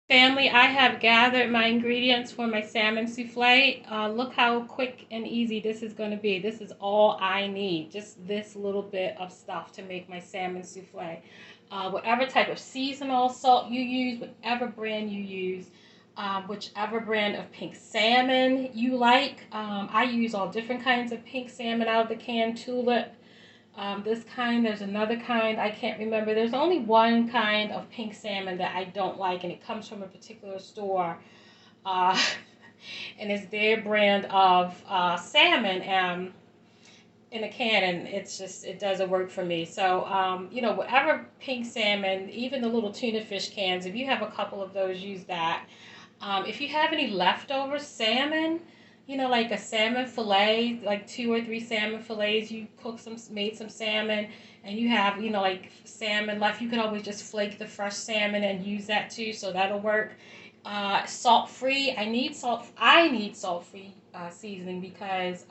Family, I have gathered my ingredients for my salmon souffle. Look how quick and easy this is going to be. This is all I need, just this little bit of stuff to make my salmon souffle. Whatever type of seasonal salt you use, whatever brand you use, whichever brand of pink salmon you like. I use all different kinds of pink salmon out of the can, tulip. This kind, there's another kind, I can't remember. There's only one kind of pink salmon that I don't like, and it comes from a particular store. Uh, and it's their brand of salmon in a can, and it's just, it doesn't work for me. So, whatever pink salmon, even the little tuna fish cans, if you have a couple of those, use that. If you have any leftover salmon, like a salmon fillet, like 2 or 3 salmon fillets, you made some salmon, and you have, like salmon left, you can always just flake the fresh salmon and use that too, so that'll work. Salt free, I need salt free seasoning because,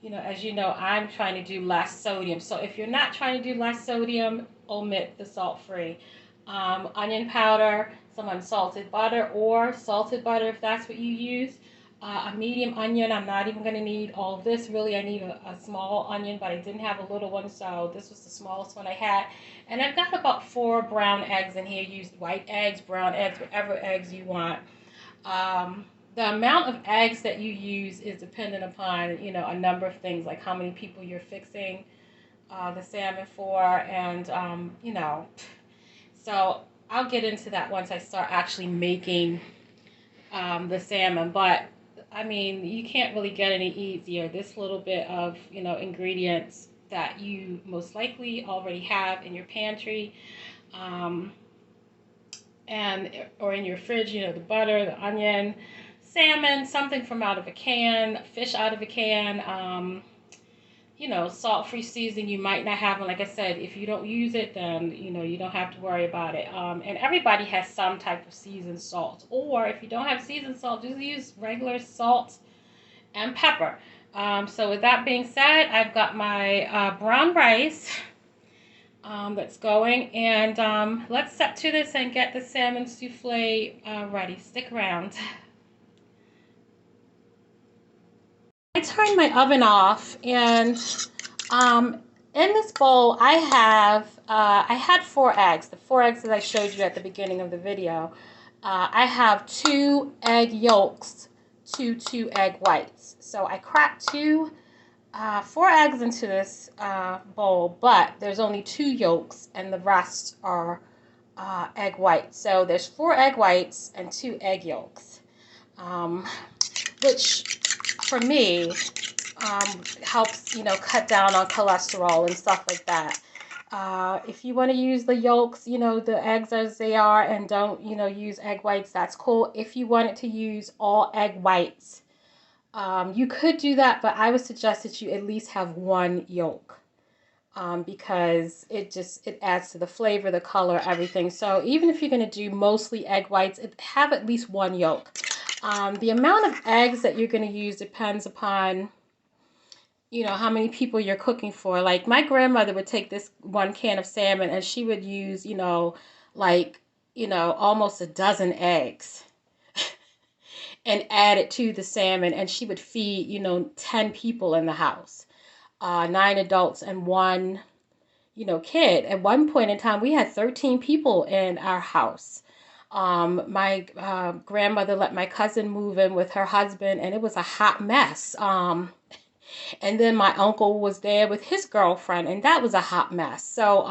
as you know, I'm trying to do less sodium. So if you're not trying to do less sodium, omit the salt free. Onion powder, some unsalted butter or salted butter if that's what you use. A medium onion. I'm not even going to need all of this. Really, I need a small onion, but I didn't have a little one, so this was the smallest one I had. And I've got about 4 brown eggs in here. Use white eggs, brown eggs, whatever eggs you want. The amount of eggs that you use is dependent upon, a number of things, like how many people you're fixing the salmon for, and, so I'll get into that once I start actually making the salmon. But I mean, you can't really get any easier. This little bit of, ingredients that you most likely already have in your pantry, um, and or in your fridge, the butter, the onion, salmon, something from out of a can, fish out of a can, salt-free seasoning. You might not have one. Like I said, if you don't use it, then, you don't have to worry about it. And everybody has some type of seasoned salt. Or if you don't have seasoned salt, just use regular salt and pepper. So with that being said, I've got my brown rice that's going. And let's set to this and get the salmon souffle ready. Stick around. I turned my oven off, and in this bowl I had 4 eggs. The 4 eggs that I showed you at the beginning of the video. I have 2 egg yolks to 2 egg whites. So I cracked 4 eggs into this bowl, but there's only 2 yolks, and the rest are egg whites. So there's 4 egg whites and 2 egg yolks, which for me helps, cut down on cholesterol and stuff like that. If you want to use the yolks, the eggs as they are, and don't, use egg whites, that's cool. If you wanted to use all egg whites, you could do that, but I would suggest that you at least have 1 yolk, because it adds to the flavor, the color, everything. So even if you're going to do mostly egg whites, have at least 1 yolk. The amount of eggs that you're going to use depends upon, how many people you're cooking for. Like my grandmother would take this 1 can of salmon, and she would use, like, almost a dozen eggs and add it to the salmon, and she would feed, 10 people in the house, 9 adults and 1, kid. At one point in time, we had 13 people in our house. My grandmother let my cousin move in with her husband, and it was a hot mess. And then my uncle was there with his girlfriend, and that was a hot mess. So,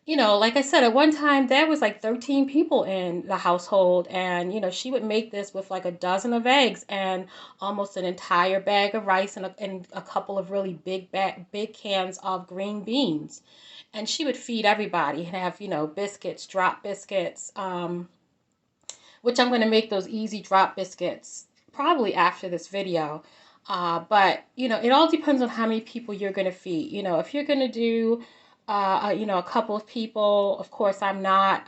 like I said, at one time there was like 13 people in the household, and, she would make this with like a dozen of eggs and almost an entire bag of rice, and a couple of really big cans of green beans. And she would feed everybody and have, biscuits, drop biscuits, which I'm going to make those easy drop biscuits probably after this video. But, it all depends on how many people you're going to feed. If you're going to do, a couple of people, of course I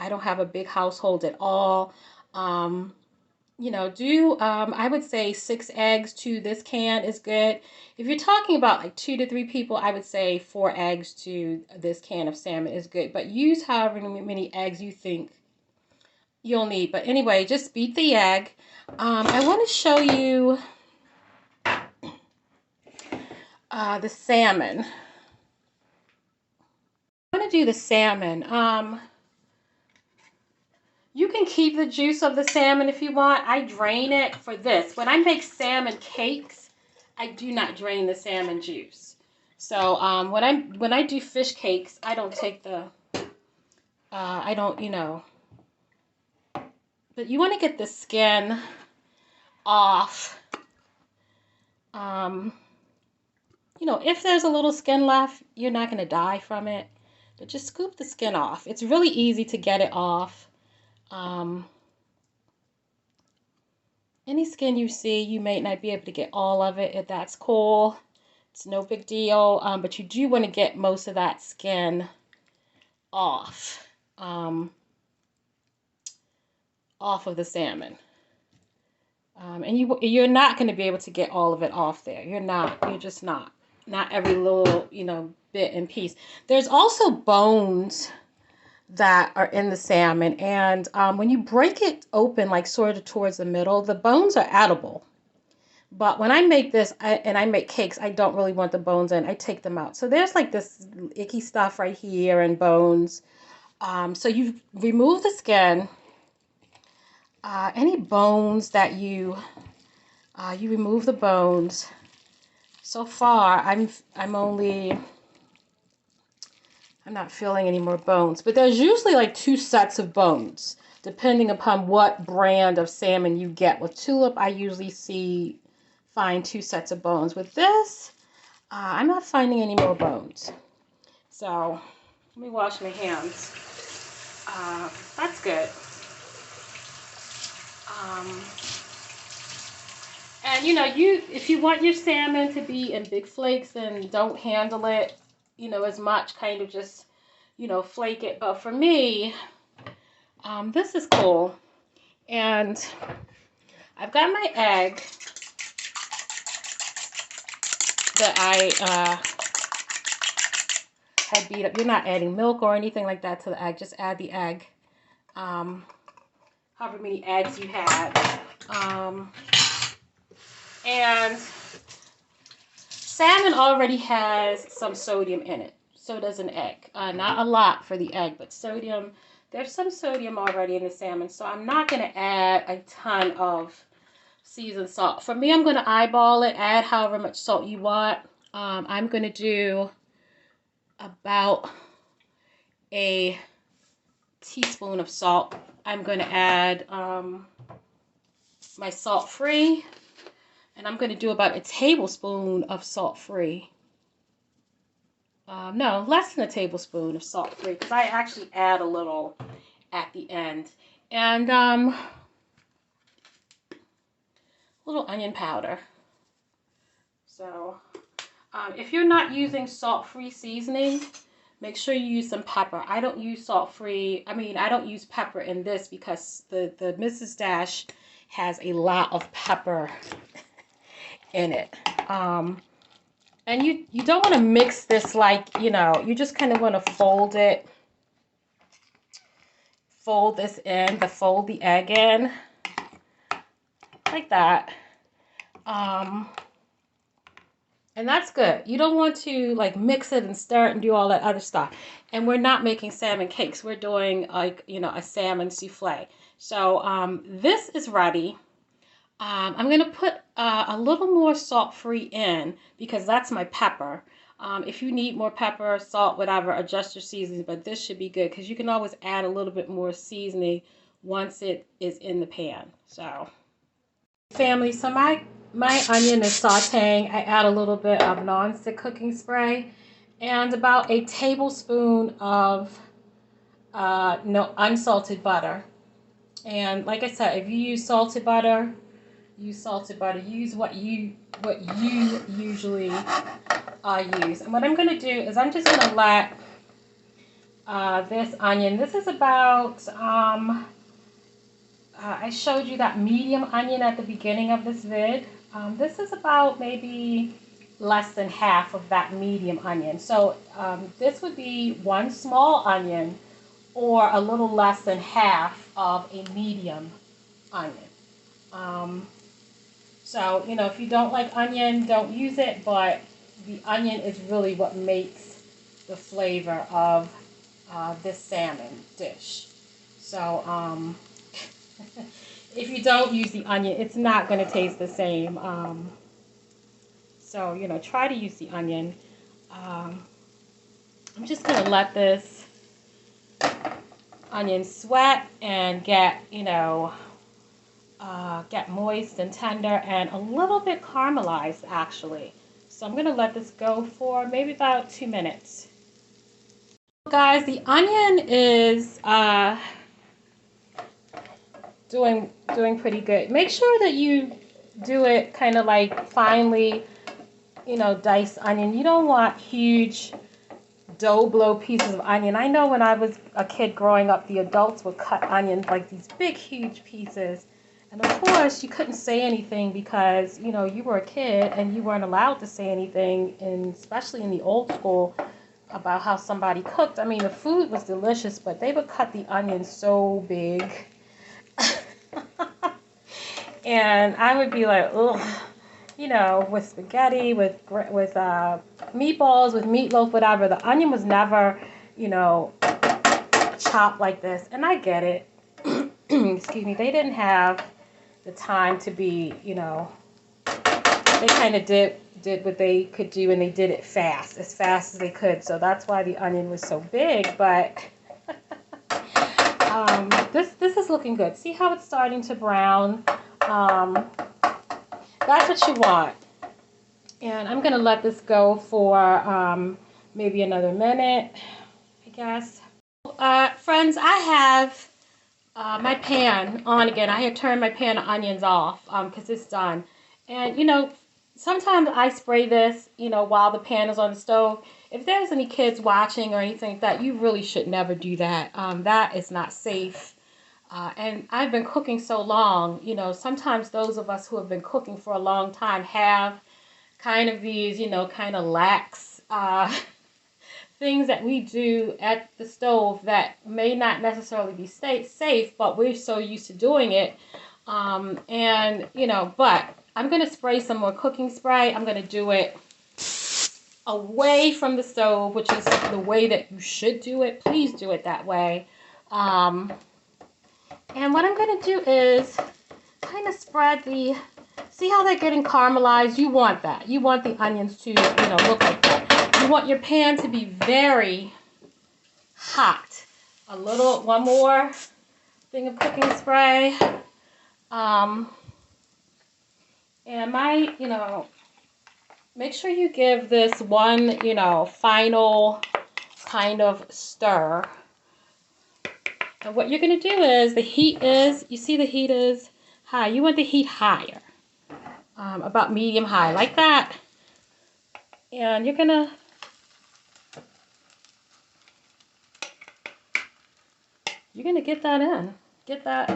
don't have a big household at all. I would say 6 eggs to this can is good. If you're talking about like 2 to 3 people, I would say 4 eggs to this can of salmon is good. But use however many eggs you think you'll need. But anyway, just beat the egg. I want to show you the salmon. I'm going to do the salmon. You can keep the juice of the salmon if you want. I drain it for this. When I make salmon cakes, I do not drain the salmon juice. So when I do fish cakes, I don't take the, I don't, you know. But you want to get the skin off. You know, if there's a little skin left, you're not going to die from it. But just scoop the skin off. It's really easy to get it off. Any skin you see, you may not be able to get all of it. If that's cool, it's no big deal. But you do want to get most of that skin off, off of the salmon. And you're not going to be able to get all of it off there. You're not. You're just not. Not every little, you know, bit and piece. There's also bones that are in the salmon, and when you break it open, like sort of towards the middle, the bones are edible. But when I make this and I make cakes, I don't really want the bones in. I take them out. So there's like this icky stuff right here and bones. So you remove the skin. Any bones that you remove the bones. So far, I'm not feeling any more bones, but there's usually like 2 sets of bones, depending upon what brand of salmon you get. With tulip, I usually find 2 sets of bones. With this, I'm not finding any more bones. So let me wash my hands. That's good. And you know, if you want your salmon to be in big flakes, then don't handle it, you know, as much. Kind of just, you know, flake it. But for me, this is cool. And I've got my egg that I had beat up. You're not adding milk or anything like that to the egg. Just add the egg. However many eggs you had. And salmon already has some sodium in it. So does an egg. Not a lot for the egg, but sodium. There's some sodium already in the salmon. So I'm not going to add a ton of seasoned salt. For me, I'm going to eyeball it. Add however much salt you want. I'm going to do about a teaspoon of salt. I'm going to add my salt-free. And I'm going to do about a tablespoon of salt-free. No, less than a tablespoon of salt-free, because I actually add a little at the end. And a little onion powder. So if you're not using salt-free seasoning, make sure you use some pepper. I don't use salt-free. I mean, I don't use pepper in this because the Mrs. Dash has a lot of pepper in it. And you don't want to mix this like, you know, you just kind of want to fold it. Fold this in, fold the egg in. Like that. And that's good. You don't want to like mix it and stir it and do all that other stuff. And we're not making salmon cakes. We're doing like, you know, a salmon souffle. So this is ready. I'm going to put a little more salt-free in because that's my pepper. If you need more pepper, salt, whatever, adjust your seasoning. But this should be good because you can always add a little bit more seasoning once it is in the pan. So, family, so my onion is sauteing. I add a little bit of non-stick cooking spray and about a tablespoon of unsalted butter. And like I said, if you use salted butter, use salted butter. Use what you usually use. And what I'm going to do is I'm just going to let this onion. This is about I showed you that medium onion at the beginning of this vid. This is about maybe less than half of that medium onion. So this would be 1 small onion or a little less than half of a medium onion. So, you know, if you don't like onion, don't use it, but the onion is really what makes the flavor of this salmon dish. So, if you don't use the onion, it's not going to taste the same. So, you know, try to use the onion. I'm just going to let this onion sweat and get, you know, get moist and tender and a little bit caramelized, actually. So I'm going to let this go for maybe about 2 minutes. Guys, the onion is doing pretty good. Make sure that you do it kind of like finely, you know, diced onion. You don't want huge dough blow pieces of onion. I know when I was a kid growing up, the adults would cut onions like these big, huge pieces. And of course, you couldn't say anything because, you know, you were a kid and you weren't allowed to say anything, especially in the old school, about how somebody cooked. I mean, the food was delicious, but they would cut the onions so big. And I would be like, ugh. You know, with spaghetti, with meatballs, with meatloaf, whatever. The onion was never, you know, chopped like this. And I get it. Excuse me. They didn't have the time to be, you know, they kind of did what they could do, and they did it fast, as fast as they could. So that's why the onion was so big. But this is looking good. See how it's starting to brown? That's what you want. And I'm going to let this go for maybe another minute, I guess. Friends, I have my pan on again. I had turned my pan of onions off because it's done. And, you know, sometimes I spray this, you know, while the pan is on the stove. If there's any kids watching or anything like that, you really should never do that. That is not safe. And I've been cooking so long, you know, sometimes those of us who have been cooking for a long time have kind of these, you know, kind of lax things that we do at the stove that may not necessarily be safe, but we're so used to doing it. And, you know, but I'm going to spray some more cooking spray. I'm going to do it away from the stove, which is the way that you should do it. Please do it that way. And what I'm going to do is kind of spread see how they're getting caramelized? You want that. You want the onions to, you know, look like that. You want your pan to be very hot. One more thing of cooking spray. And you know, make sure you give this one, you know, final kind of stir. And what you're going to do is, you see the heat is high. You want the heat higher, about medium high, like that. And you're going to get that in. Get that,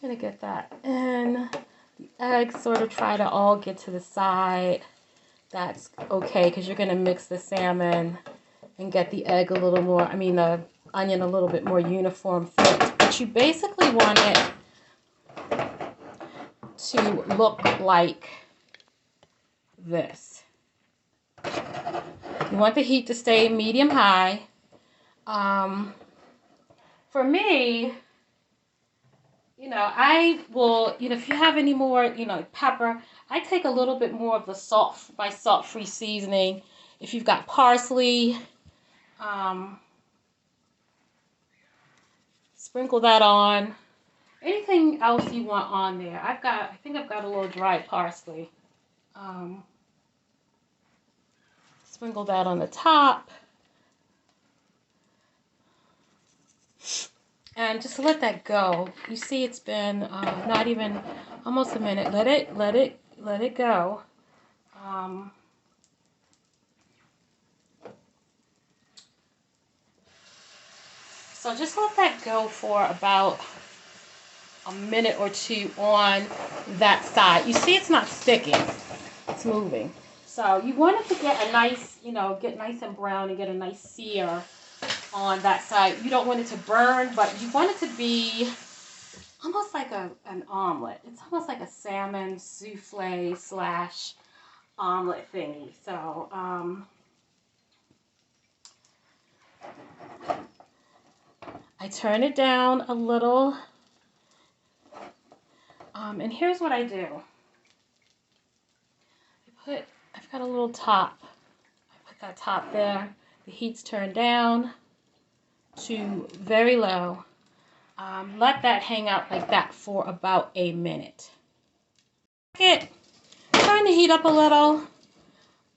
going to get that in. The eggs sort of try to all get to the side. That's okay, because you're going to mix the salmon and get the egg a little more, the onion a little bit more uniform fit. But you basically want it to look like this. You want the heat to stay medium high. For me, I will, if you have any more, pepper, I take a little bit more of the my salt-free seasoning. If you've got parsley, sprinkle that on. Anything else you want on there. I think I've got a little dried parsley. Sprinkle that on the top. And just let that go. You see, it's been not even almost a minute. Let it go. So just let that go for about a minute or two on that side. You see, it's not sticking. It's moving. So you want it to get a nice, get nice and brown and get a nice sear on that side. You don't want it to burn, but you want it to be almost like an omelet. It's almost like a salmon souffle slash omelet thingy. So, I turn it down a little. And here's what I do. I've got a little top. I put that top there. The heat's turned down to very low. Let that hang out like that for about a minute. Turn the heat up a little.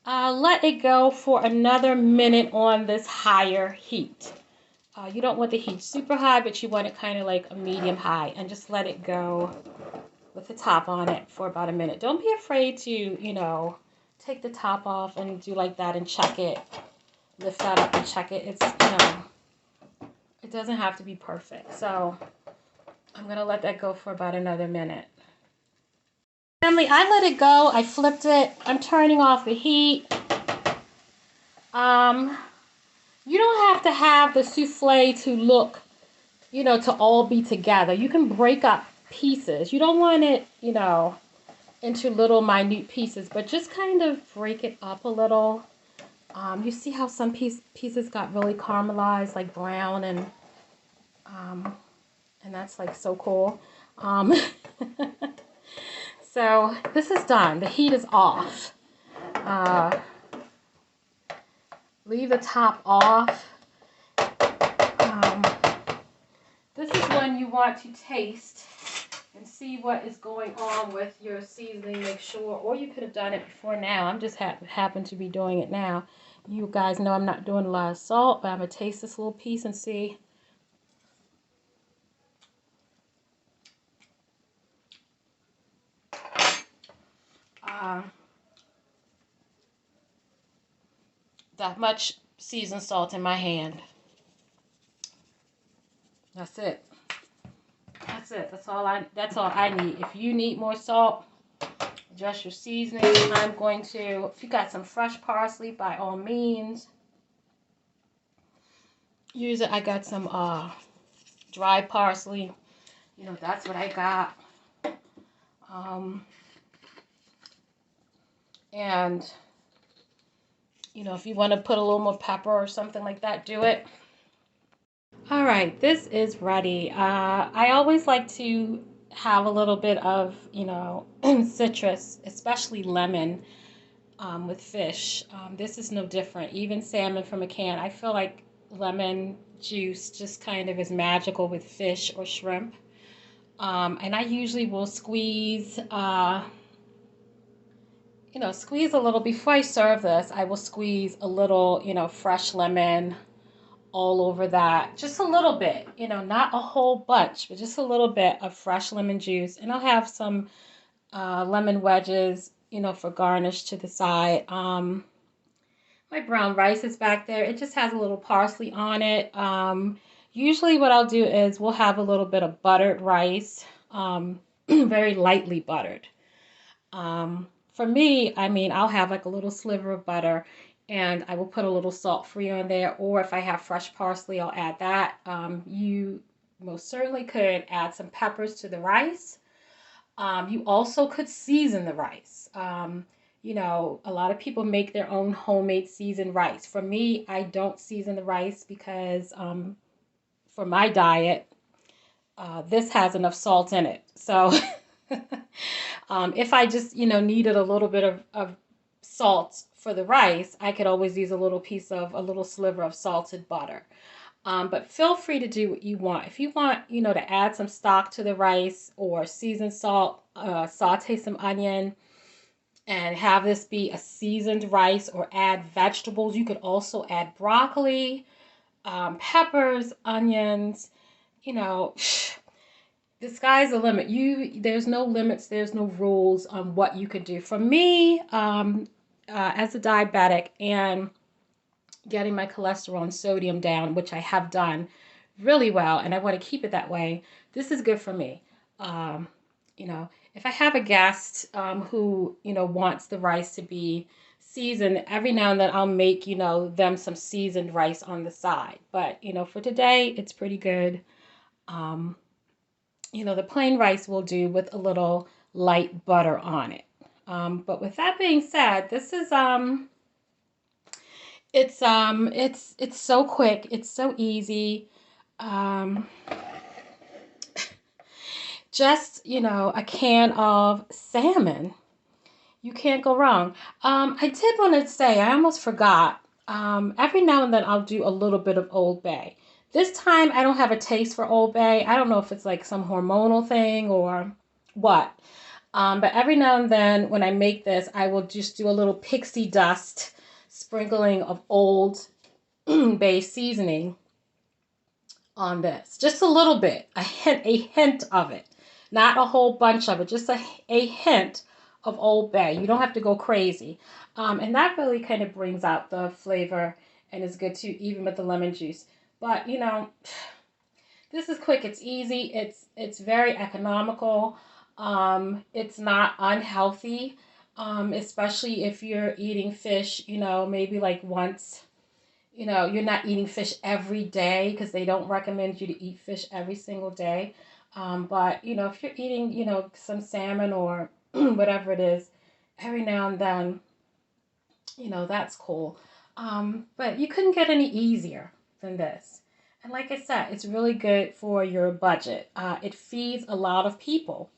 Let it go for another minute on this higher heat. You don't want the heat super high, but you want it kind of like a medium high, and just let it go with the top on it for about a minute. Don't be afraid to, take the top off and do like that and check it. Lift that up and check it. It's, it doesn't have to be perfect. So I'm going to let that go for about another minute. Family, I let it go. I flipped it. I'm turning off the heat. You don't have to have the souffle to look, to all be together. You can break up pieces. You don't want it, into little minute pieces, but just kind of break it up a little. You see how some pieces got really caramelized, like brown, and that's like so cool. So this is done. The heat is off. Leave the top off. This is when you want to taste and see what is going on with your seasoning. Make sure, or you could have done it before now. I'm just happen to be doing it now. You guys know I'm not doing a lot of salt, but I'm going to taste this little piece and see. That much seasoned salt in my hand. That's it. That's it. That's all I need. If you need more salt, adjust your seasoning. I'm going to, if you got some fresh parsley, by all means, use it. I got some dry parsley. That's what I got. And if you want to put a little more pepper or something like that, do it. All right, this is ready. I always like to have a little bit of, citrus, especially lemon, with fish. This is no different. Even salmon from a can. I feel like lemon juice just kind of is magical with fish or shrimp. And I usually will squeeze, squeeze a little, before I serve this, I will squeeze a little, fresh lemon all over that. Just a little bit, not a whole bunch, but just a little bit of fresh lemon juice. And I'll have some lemon wedges, for garnish to the side. My brown rice is back there. It just has a little parsley on it. Usually what I'll do is we'll have a little bit of buttered rice, very lightly buttered. For me, I'll have like a little sliver of butter, and I will put a little salt free on there, or if I have fresh parsley, I'll add that. You most certainly could add some peppers to the rice. You also could season the rice. A lot of people make their own homemade seasoned rice. For me, I don't season the rice because for my diet, this has enough salt in it. So if I just, needed a little bit of salt for the rice, I could always use a little sliver of salted butter. But feel free to do what you want. If you want, to add some stock to the rice or seasoned salt, saute some onion and have this be a seasoned rice, or add vegetables. You could also add broccoli, peppers, onions, the sky's the limit. There's no limits. There's no rules on what you could do. For me, as a diabetic and getting my cholesterol and sodium down, which I have done really well, and I want to keep it that way, this is good for me. if I have a guest who, wants the rice to be seasoned, every now and then I'll make, them some seasoned rice on the side. But, for today, it's pretty good. Um, the plain rice will do with a little light butter on it. But with that being said, this is it's so quick, it's so easy. Um, just a can of salmon. You can't go wrong. I did want to say, I almost forgot. Every now and then I'll do a little bit of Old Bay. This time I don't have a taste for Old Bay. I don't know if it's like some hormonal thing or what. But every now and then when I make this, I will just do a little pixie dust sprinkling of Old Bay seasoning on this. Just a little bit, a hint of it. Not a whole bunch of it, just a hint of Old Bay. You don't have to go crazy. And that really kind of brings out the flavor and is good too, even with the lemon juice. But, this is quick. It's easy. It's very economical. It's not unhealthy, especially if you're eating fish, maybe like once. You're not eating fish every day because they don't recommend you to eat fish every single day. But, if you're eating, some salmon or whatever it is, every now and then, that's cool. But you couldn't get any easier than this. And like I said, it's really good for your budget. It feeds a lot of people.